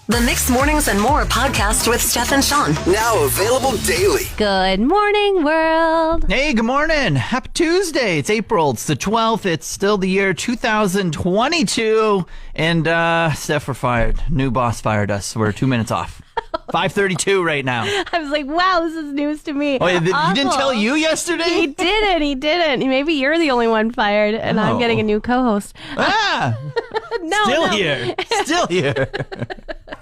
The Mixed Mornings and More podcast with Steph and Shawn. Now available daily. Good morning, world. Hey, good morning. Happy Tuesday. It's April. It's the 12th. It's still the year 2022. And Steph, we're fired. New boss fired us. We're 2 minutes off. 5:32 right now. I was like, wow, this is news to me. Oh, he didn't tell you yesterday? He didn't. Maybe you're the only one fired, and I'm getting a new co-host. Still here.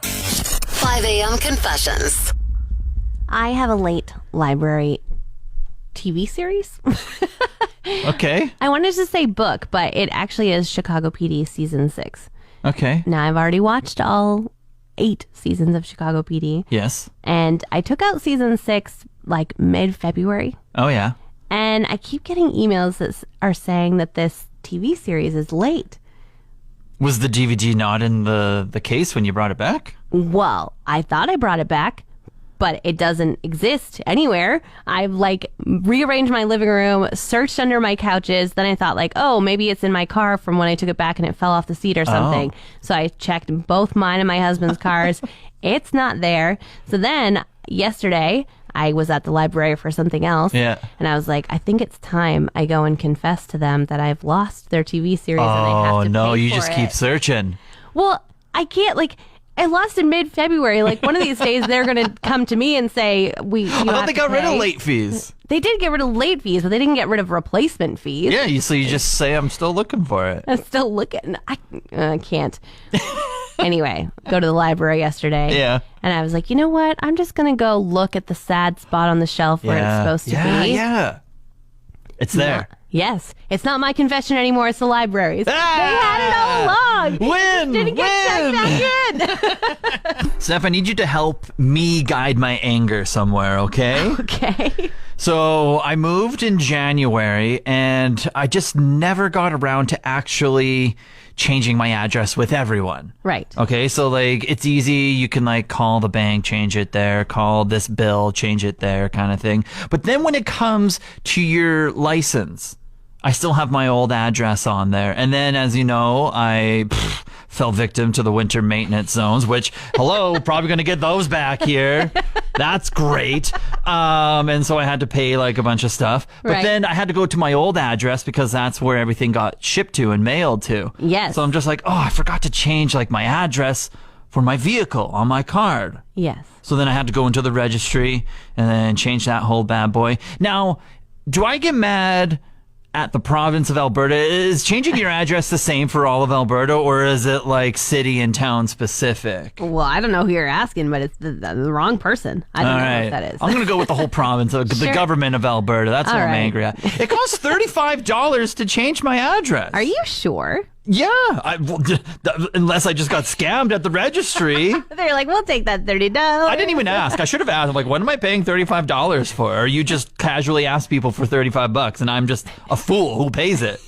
5 a.m. Confessions. I have a late library TV series. Okay. I wanted to say book, but it actually is Chicago PD season 6. Okay. Now, I've already watched all 8 seasons of Chicago PD. Yes. And I took out season 6 like mid-February. Oh, yeah. And I keep getting emails that are saying that this TV series is late. Was the DVD not in the case when you brought it back? Well, I thought I brought it back, but it doesn't exist anywhere. I've rearranged my living room, searched under my couches. Then I thought oh, maybe it's in my car from when I took it back and it fell off the seat or something. So I checked both mine and my husband's cars. It's not there. So then yesterday I was at the library for something else. Yeah. And I was like, I think it's time I go and confess to them that I've lost their TV series and I have to no, pay you for just it. keep searching. Well, I can't I lost in mid-February. One of these days, they're going to come to me and say, I thought they got rid of late fees. They did get rid of late fees, but they didn't get rid of replacement fees. Yeah, so you just say, I'm still looking for it. I'm still looking. I can't. Anyway, go to the library yesterday. Yeah. And I was like, you know what? I'm just going to go look at the sad spot on the shelf where it's supposed to be. Yeah. It's there. Yes. It's not my confession anymore. It's the library's. They had it all along. Win! Didn't get checked back in. Steph, I need you to help me guide my anger somewhere, okay? Okay. So I moved in January, and I just never got around to actually changing my address with everyone. Right. Okay, so it's easy. You can call the bank, change it there, call this bill, change it there, kind of thing. But then when it comes to your license, I still have my old address on there. And then, as you know, I fell victim to the winter maintenance zones, which, probably going to get those back here. That's great. And so I had to pay a bunch of stuff. But then I had to go to my old address because that's where everything got shipped to and mailed to. Yes. So I'm just I forgot to change my address for my vehicle on my card. Yes. So then I had to go into the registry and then change that whole bad boy. Now, do I get mad at the province of Alberta? Is changing your address the same for all of Alberta, or is it city and town specific? Well, I don't know who you're asking, but it's the wrong person. I don't know what that is. I'm going to go with the whole province, the government of Alberta. That's what I'm angry at. It costs $35 to change my address. Are you sure? Yeah, unless I just got scammed at the registry. They're like, we'll take that $30. I didn't even ask. I should have asked. What am I paying $35 for? Or you just casually ask people for $35 and I'm just a fool who pays it?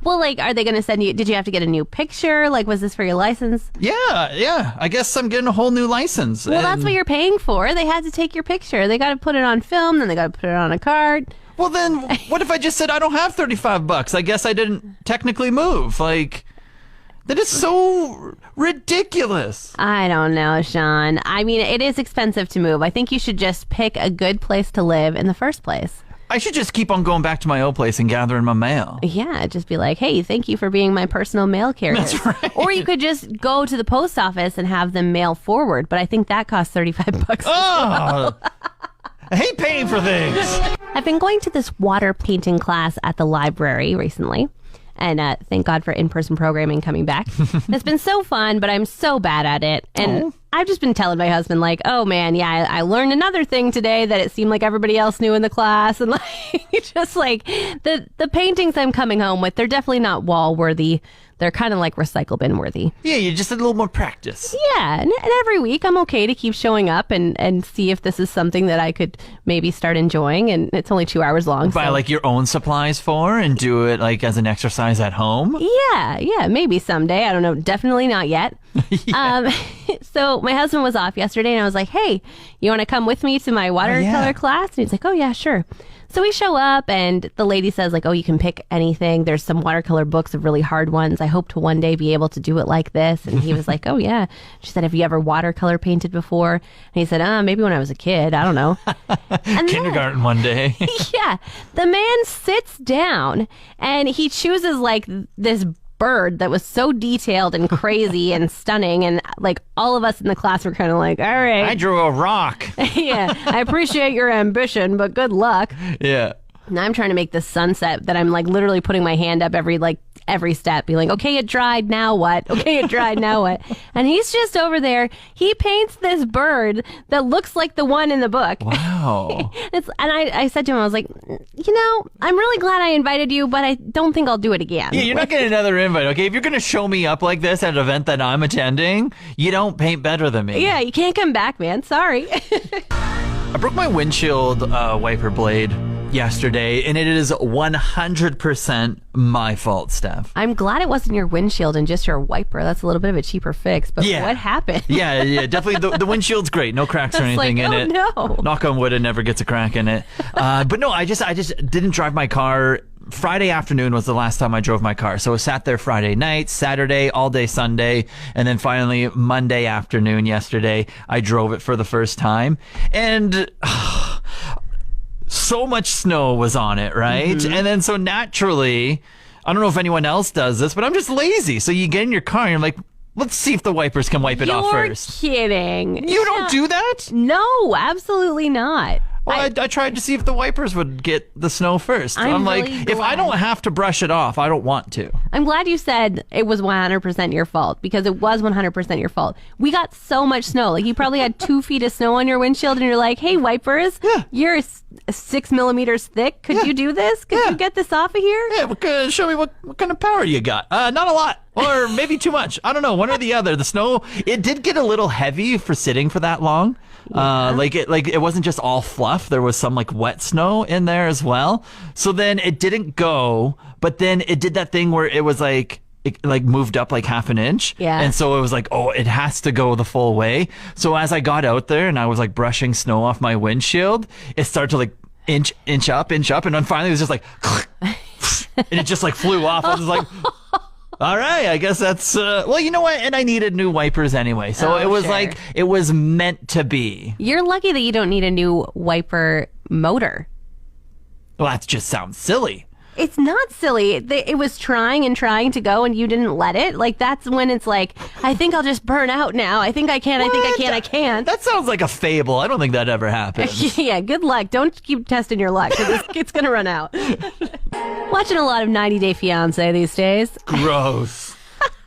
Well, are they going to send you? Did you have to get a new picture? Was this for your license? Yeah. I guess I'm getting a whole new license. Well, that's what you're paying for. They had to take your picture. They got to put it on film, then they got to put it on a card. Well, then, what if I just said I don't have $35? I guess I didn't technically move. That is so ridiculous. I don't know, Shawn. I mean, it is expensive to move. I think you should just pick a good place to live in the first place. I should just keep on going back to my old place and gathering my mail. Yeah, just be like, hey, thank you for being my personal mail carrier. That's right. Or you could just go to the post office and have them mail forward, but I think that costs $35. Oh, I hate paying for things. I've been going to this water painting class at the library recently. And thank God for in-person programming coming back. It's been so fun, but I'm so bad at it. And I've just been telling my husband, oh man, yeah, I learned another thing today that it seemed like everybody else knew in the class. And just the paintings I'm coming home with, they're definitely not wall worthy. They're kind of recycle bin worthy. Yeah, you just did a little more practice. Yeah, and every week I'm okay to keep showing up and see if this is something that I could maybe start enjoying. And it's only 2 hours long. Buy your own supplies for and do it as an exercise at home? Yeah, maybe someday. I don't know. Definitely not yet. So my husband was off yesterday and I was like, hey, you want to come with me to my watercolor class? And he's like, oh yeah, sure. So we show up and the lady says like, oh, you can pick anything. There's some watercolor books of really hard ones. I hope to one day be able to do it like this. And he was like, oh yeah. She said, have you ever watercolor painted before? And he said, maybe when I was a kid. I don't know. And Kindergarten one day. yeah. The man sits down and he chooses like this bird that was so detailed and crazy and stunning, and like all of us in the class were kind of like, all right, I drew a rock. yeah, I appreciate your ambition, but good luck. Yeah. Now I'm trying to make this sunset that I'm like literally putting my hand up every step, being like, okay, it dried, now what? Okay, it dried, now what? And he's just over there. He paints this bird that looks like the one in the book. Wow. I said to him, I was like, I'm really glad I invited you, but I don't think I'll do it again. Yeah, you're not getting another invite, okay? If you're going to show me up like this at an event that I'm attending, you don't paint better than me. Yeah, you can't come back, man. Sorry. I broke my windshield wiper blade yesterday, and it is 100% my fault, Steph. I'm glad it wasn't your windshield and just your wiper. That's a little bit of a cheaper fix, but what happened? Yeah, definitely. The windshield's great. No cracks or anything in it. No. Knock on wood, it never gets a crack in it. But no, I just didn't drive my car. Friday afternoon was the last time I drove my car. So I sat there Friday night, Saturday, all day Sunday, and then finally Monday afternoon yesterday, I drove it for the first time. And so much snow was on it, right? Mm-hmm. And then so naturally, I don't know if anyone else does this, but I'm just lazy. So you get in your car and you're like, let's see if the wipers can wipe it off first. You're kidding. You don't do that? No, absolutely not. Well, I tried to see if the wipers would get the snow first. I'm like, really if I don't have to brush it off, I don't want to. I'm glad you said it was 100% your fault, because it was 100% your fault. We got so much snow. Like, you probably had 2 feet of snow on your windshield, and you're like, hey, wipers, you're 6 millimeters thick. Could you do this? Could you get this off of here? Yeah, show me what kind of power you got. Not a lot. Or maybe too much. I don't know. One or the other. The snow, it did get a little heavy for sitting for that long. Yeah. It wasn't just all fluff. There was some like wet snow in there as well. So then it didn't go, but then it did that thing where it was like, it like moved up like half an inch. Yeah. And so it was like, oh, it has to go the full way. So as I got out there and I was like brushing snow off my windshield, it started to like inch up. And then finally it was just like, and it just like flew off. I was like, all right, I guess that's, well, you know what? And I needed new wipers anyway. So it was like, it was meant to be. You're lucky that you don't need a new wiper motor. Well, that just sounds silly. It's not silly. It was trying to go and you didn't let it. Like, that's when it's like, I think I'll just burn out now. I think I can. I can't. That sounds like a fable. I don't think that ever happens. Yeah, good luck. Don't keep testing your luck, because it's going to run out. Watching a lot of 90 Day Fiancé these days. Gross.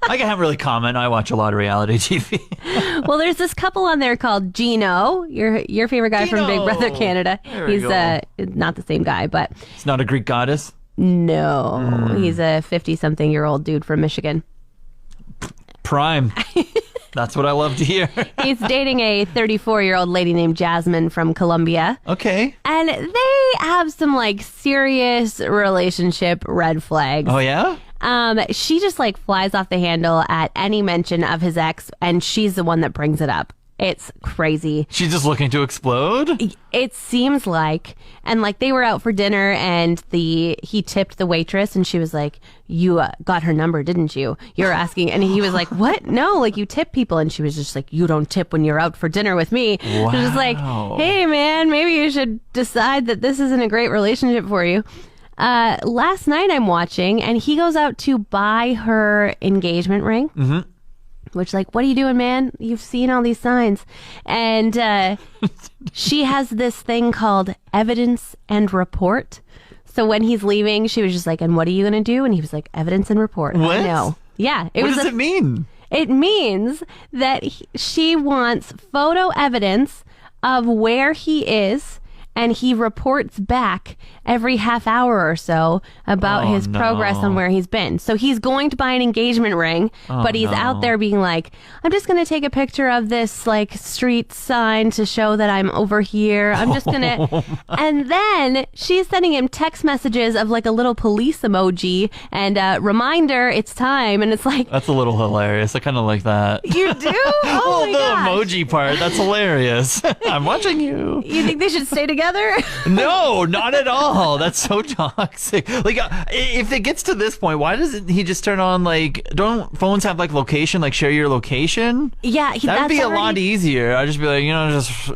I can't really comment. I watch a lot of reality TV. Well, there's this couple on there called Gino, your favorite guy from Big Brother Canada. He's not the same guy, but... It's not a Greek goddess? No, he's a 50-something-year-old dude from Michigan. Prime. That's what I love to hear. He's dating a 34-year-old lady named Jasmine from Colombia. Okay. And they have some like serious relationship red flags. Oh, yeah? She just like flies off the handle at any mention of his ex, and she's the one that brings it up. It's crazy. She's just looking to explode? It seems like. And like they were out for dinner and he tipped the waitress and she was like, you got her number, didn't you? You're asking. And he was like, what? No, like you tip people. And she was just like, you don't tip when you're out for dinner with me. Wow. She was like, hey man, maybe you should decide that this isn't a great relationship for you. Last night I'm watching and he goes out to buy her engagement ring. Mm-hmm. Which, like, what are you doing, man? You've seen all these signs. And she has this thing called evidence and report. So when he's leaving, she was just like, and what are you going to do? And he was like, evidence and report. What? I know. Yeah. What does it mean? It means that she wants photo evidence of where he is, and he reports back every half hour or so about his progress on where he's been. So he's going to buy an engagement ring, but he's out there being like, I'm just going to take a picture of this like street sign to show that I'm over here. I'm just going to... And then she's sending him text messages of like a little police emoji and reminder, it's time. And it's like... That's a little hilarious. I kind of like that. You do? Oh, the emoji part. That's hilarious. I'm watching you. You think they should stay together? together? No, not at all. That's so toxic. Like, if it gets to this point, why doesn't he just turn on, like, don't phones have, like, location, like, share your location? Yeah. That would be a lot easier. I'd just be like,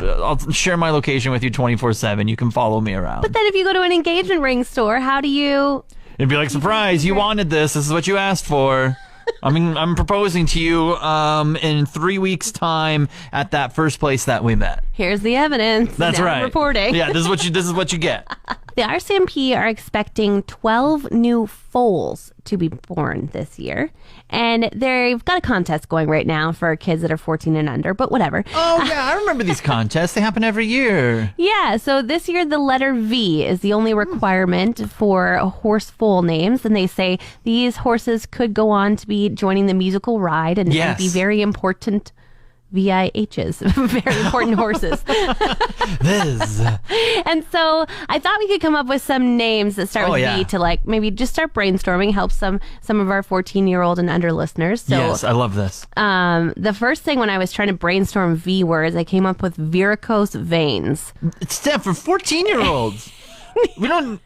I'll share my location with you 24/7. You can follow me around. But then if you go to an engagement ring store, how do you... It'd be like, surprise, you wanted this. This is what you asked for. I'm proposing to you in 3 weeks' time at that first place that we met. Here's the evidence. That's now right. Reporting. Yeah, this is what you get. The RCMP are expecting 12 new foals to be born this year. And they've got a contest going right now for kids that are 14 and under, but whatever. Oh, yeah, I remember these contests. They happen every year. Yeah, so this year the letter V is the only requirement for horse foal names. And they say these horses could go on to be joining the musical ride and be very important VIHs, very important horses. This. And so I thought we could come up with some names that start with V to like maybe just start brainstorming, help some of our 14-year-old and under listeners. So, yes, I love this. The first thing when I was trying to brainstorm V words, I came up with varicose veins. It's Steph for 14-year-olds. we don't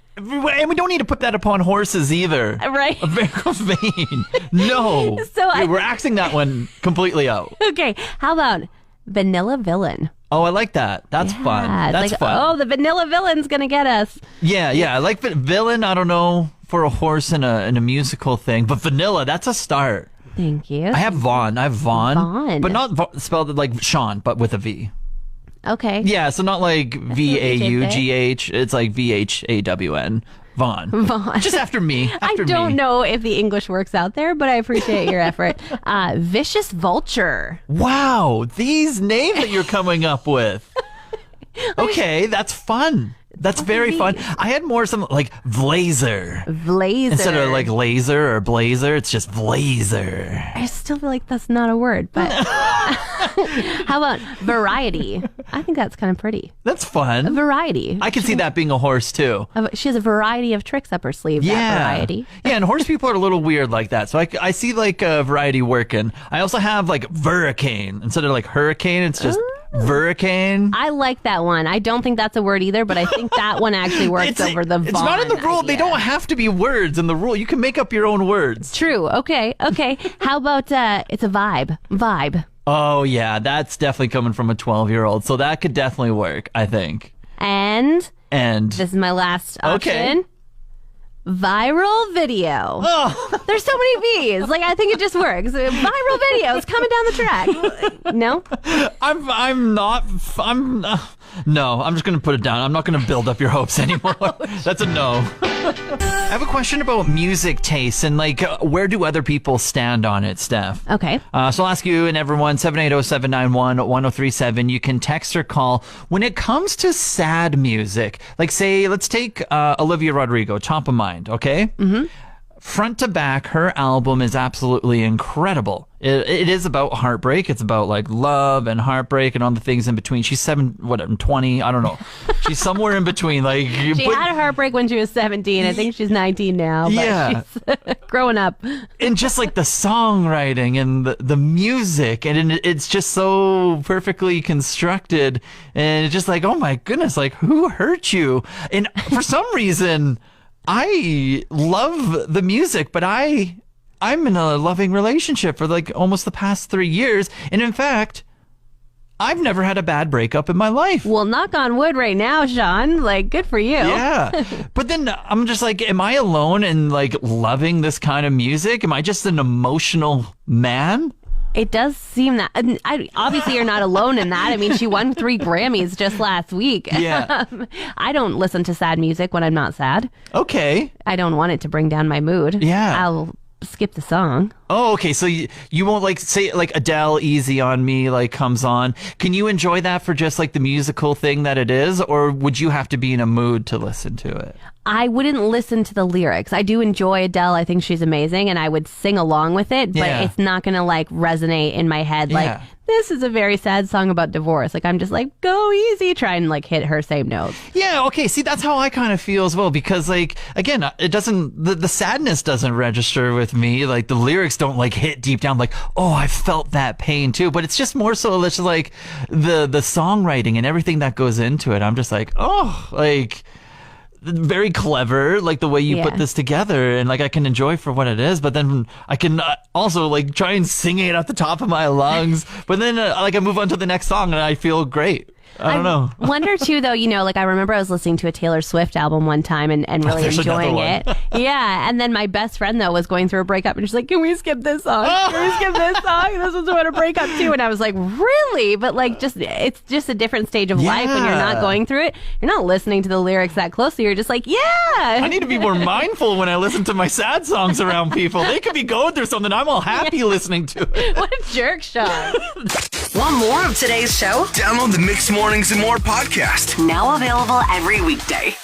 need to put that upon horses either. Right. A varicose vein. No. So we're axing that one completely out. Okay. How about vanilla villain? Oh, I like that. That's fun. That's like, fun. Oh, the vanilla villain's going to get us. Yeah. I like villain. I don't know, for a horse in a musical thing, but vanilla, that's a start. Thank you. I have Vaughn. Vaughn. But not spelled like Shawn, but with a V. Okay. Yeah, so not like VAUGH. It's like VHAWN. Vaughn. Just after me. I don't know if the English works out there, but I appreciate your effort. Vicious vulture. Wow, these names that you're coming up with. Okay, that's fun. That's very fun. I had more some like Blazer. Instead of like laser or blazer, it's just Blazer. I still feel like that's not a word, but how about variety? I think that's kind of pretty. That's fun. A variety. I can see that being a horse too. She has a variety of tricks up her sleeve. Yeah. That variety. Yeah, and horse people are a little weird like that. So I see like a variety working. I also have like Hurricane. Instead of like hurricane, it's just Hurricane. I like that one. I don't think that's a word either, but I think that one actually works over the Vaughn. It's not in the rule. idea. They don't have to be words in the rule. You can make up your own words. True. Okay. How about it's a vibe? Vibe. Oh, yeah. That's definitely coming from a 12-year-old. So that could definitely work, I think. And this is my last option. Okay. Viral video. Oh. There's so many V's. Like, I think it just works. Viral videos coming down the track. No? No, I'm just going to put it down. I'm not going to build up your hopes anymore. That's a no. I have a question about music taste and like where do other people stand on it, Steph? Okay. So I'll ask you and everyone, 780-791-1037. You can text or call. When it comes to sad music, like say, let's take Olivia Rodrigo, Top of Mind, okay? Mm-hmm. Front to back, her album is absolutely incredible. It is about heartbreak. It's about like love and heartbreak and all the things in between. She's 20, I don't know. She's somewhere in between. Like she had a heartbreak when she was 17. I think she's 19 now. But she's growing up. And just like the songwriting and the music, and it's just so perfectly constructed. And it's just like, oh my goodness, like who hurt you? And for some reason, I love the music, but I'm in a loving relationship for like almost the past 3 years. And in fact, I've never had a bad breakup in my life. Well, knock on wood right now, Shawn. Like, good for you. Yeah. But then I'm just like, am I alone in like loving this kind of music? Am I just an emotional man? It does seem that. Obviously, you're not alone in that. I mean, she won 3 Grammys just last week. Yeah. I don't listen to sad music when I'm not sad. Okay. I don't want it to bring down my mood. Yeah. I'll skip the song. Oh, okay. So you won't like say like Adele Easy on Me like comes on. Can you enjoy that for just like the musical thing that it is? Or would you have to be in a mood to listen to it? I wouldn't listen to the lyrics. I do enjoy Adele. I think she's amazing and I would sing along with it, but it's not going to like resonate in my head. Like, this is a very sad song about divorce. Like, I'm just like, go easy, try and like hit her same notes. Yeah, okay. See, that's how I kind of feel as well because like, again, it doesn't, the sadness doesn't register with me. Like the lyrics don't like hit deep down like, oh, I felt that pain too. But it's just more so it's just like the songwriting and everything that goes into it. I'm just like, oh, like very clever, like the way you put this together, and like I can enjoy for what it is, but then I can also like try and sing it at the top of my lungs, but then like I move on to the next song and I feel great. I don't know. Wonder too, though, like I remember I was listening to a Taylor Swift album one time and really enjoying it. Yeah. And then my best friend, though, was going through a breakup and she's like, can we skip this song? Can we skip this song? This was what a breakup too. And I was like, really? But like, it's just a different stage of life when you're not going through it. You're not listening to the lyrics that closely. You're just like, I need to be more mindful when I listen to my sad songs around people. They could be going through something. I'm all happy listening to it. What a jerk, Shawn. Want more of today's show? Download the Mixed Mornings and More podcast. Now available every weekday.